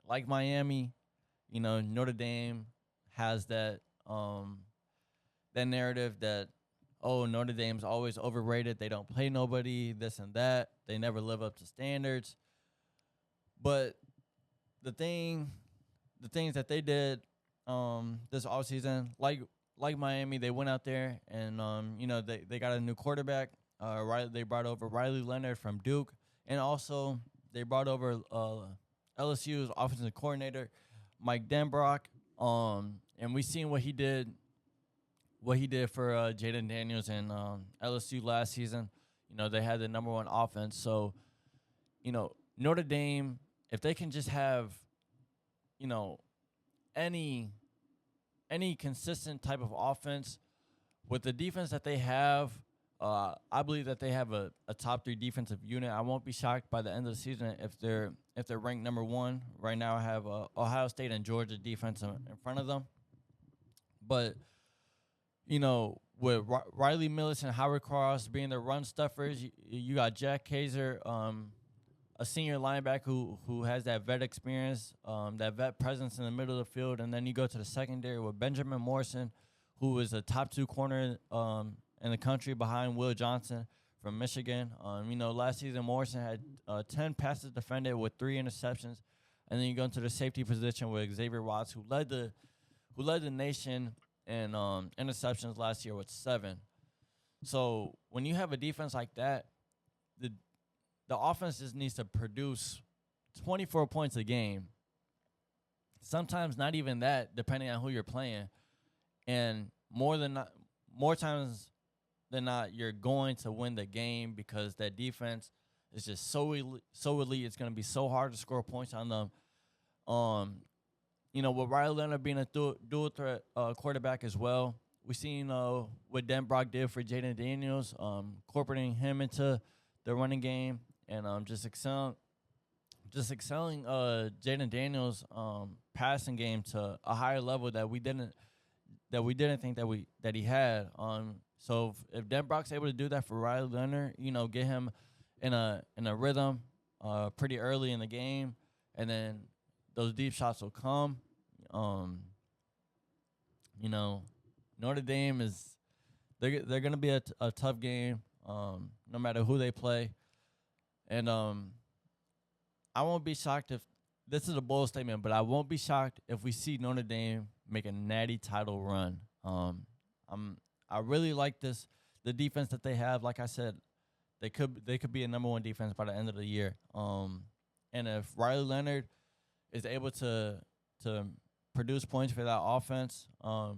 like Miami, Notre Dame has that narrative that, oh, Notre Dame's always overrated. They don't play nobody, this and that. They never live up to standards. But the things that they did this offseason, like Miami, they went out there and they got a new quarterback. They brought over Riley Leonard from Duke, and also they brought over LSU's offensive coordinator Mike Denbrock. And we seen what he did for Jaden Daniels and LSU last season. They had the number one offense. So, Notre Dame, if they can just have, any consistent type of offense with the defense that they have, I believe that they have a top 3 defensive unit. I won't be shocked by the end of the season if they're ranked number 1. Right now, I have Ohio State and Georgia defense in front of them. But with Riley Millis and Howard Cross being the run stuffers, you got Jack Kaiser, a senior linebacker who has that vet experience, that vet presence in the middle of the field, and then you go to the secondary with Benjamin Morrison, who is a top 2 corner in the country behind Will Johnson from Michigan. Last season Morrison had 10 passes defended with 3 interceptions, and then you go into the safety position with Xavier Watts, who led the nation in interceptions last year with 7. So when you have a defense like that, the offense just needs to produce 24 points a game. Sometimes not even that, depending on who you're playing. And more times than not, you're going to win the game because that defense is just so elite. It's going to be so hard to score points on them. With Riley Leonard being a dual threat quarterback as well, we seen what Denbrock did for Jaden Daniels, incorporating him into the running game, and just excelling Jaden Daniels' passing game to a higher level that we didn't think that he had. So if Denbrock's able to do that for Riley Leonard, get him in a rhythm pretty early in the game, and then those deep shots will come. Notre Dame they're gonna be a tough game, no matter who they play, and I won't be shocked if this is a bold statement, but I won't be shocked if we see Notre Dame make a natty title run. I really like the defense that they have. Like I said, they could be a number 1 defense by the end of the year. And if Riley Leonard is able to produce points for that offense, the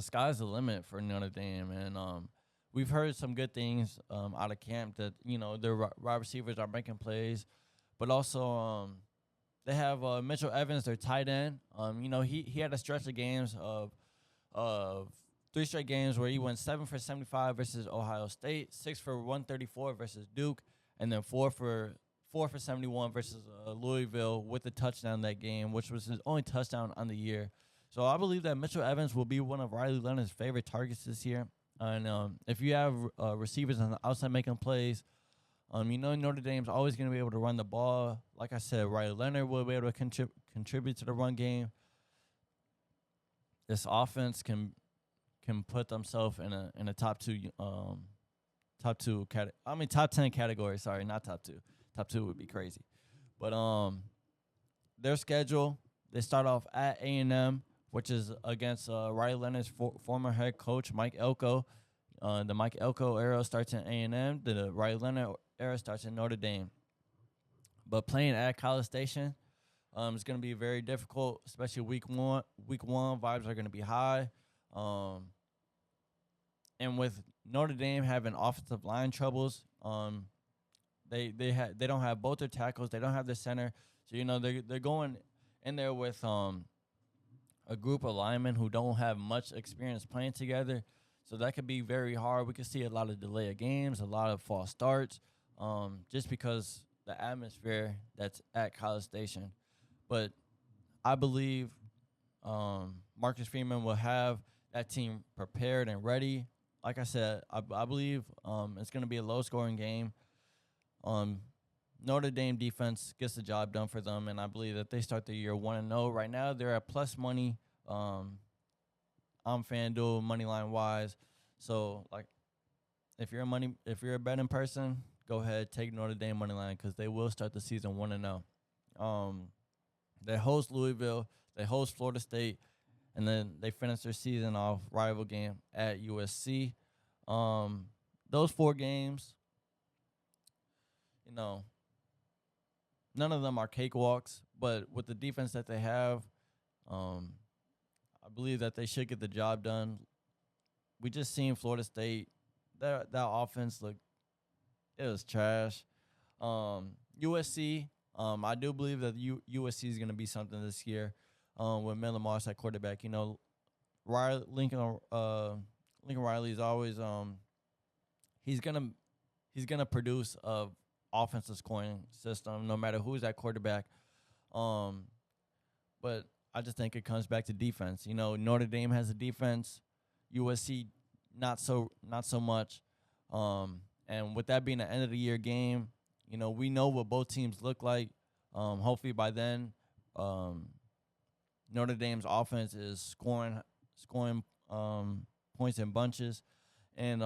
sky's the limit for Notre Dame. And we've heard some good things out of camp that, their wide receivers are making plays. But also they have Mitchell Evans, their tight end. He had a stretch of games of 3 straight games where he went 7 for 75 versus Ohio State, 6 for 134 versus Duke, and then 4 for 71 versus Louisville with a touchdown that game, which was his only touchdown on the year. So I believe that Mitchell Evans will be one of Riley Leonard's favorite targets this year. And if you have receivers on the outside making plays, Notre Dame's always going to be able to run the ball. Like I said, Riley Leonard will be able to contribute to the run game. This offense can put themselves in a top 10 category. Sorry, not top 2. Top 2 would be crazy. But their schedule, they start off at A&M, which is against Riley Leonard's former head coach, Mike Elko. The Mike Elko era starts in A&M. The Riley Leonard era starts in Notre Dame. But playing at College Station is going to be very difficult, especially week one. Week 1, vibes are going to be high. And with Notre Dame having offensive line troubles, they don't have both their tackles. They don't have their center. So, they're going in there with a group of linemen who don't have much experience playing together. So that could be very hard. We could see a lot of delay of games, a lot of false starts, just because the atmosphere that's at College Station. But I believe Marcus Freeman will have that team prepared and ready. Like I said, I believe it's going to be a low-scoring game. Notre Dame defense gets the job done for them, and I believe that they start the year 1-0. Right now, they're at plus money. On FanDuel money line wise, so like if you're a betting person, go ahead take Notre Dame money line because they will start the season 1-0. Um, they host Louisville, they host Florida State, and then they finish their season off rival game at USC. Those 4 games, you know, none of them are cakewalks, but with the defense that they have, um, I believe that they should get the job done. We just seen Florida State. That offense looked it was trash. USC, I do believe that USC is going to be something this year. With Miller Moss at quarterback, Lincoln Riley is always he's gonna he's gonna produce a offensive scoring system no matter who's at quarterback. Um, but I just think it comes back to defense. Notre Dame has a defense, USC not so much. And with that being an end of the year game, we know what both teams look like. Hopefully by then, Notre Dame's offense is scoring points in bunches, and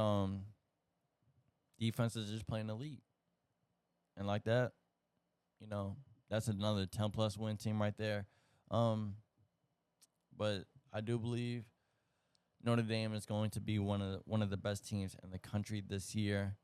defense is just playing elite. And like that, that's another 10+ win team right there. But I do believe Notre Dame is going to be one of the best teams in the country this year.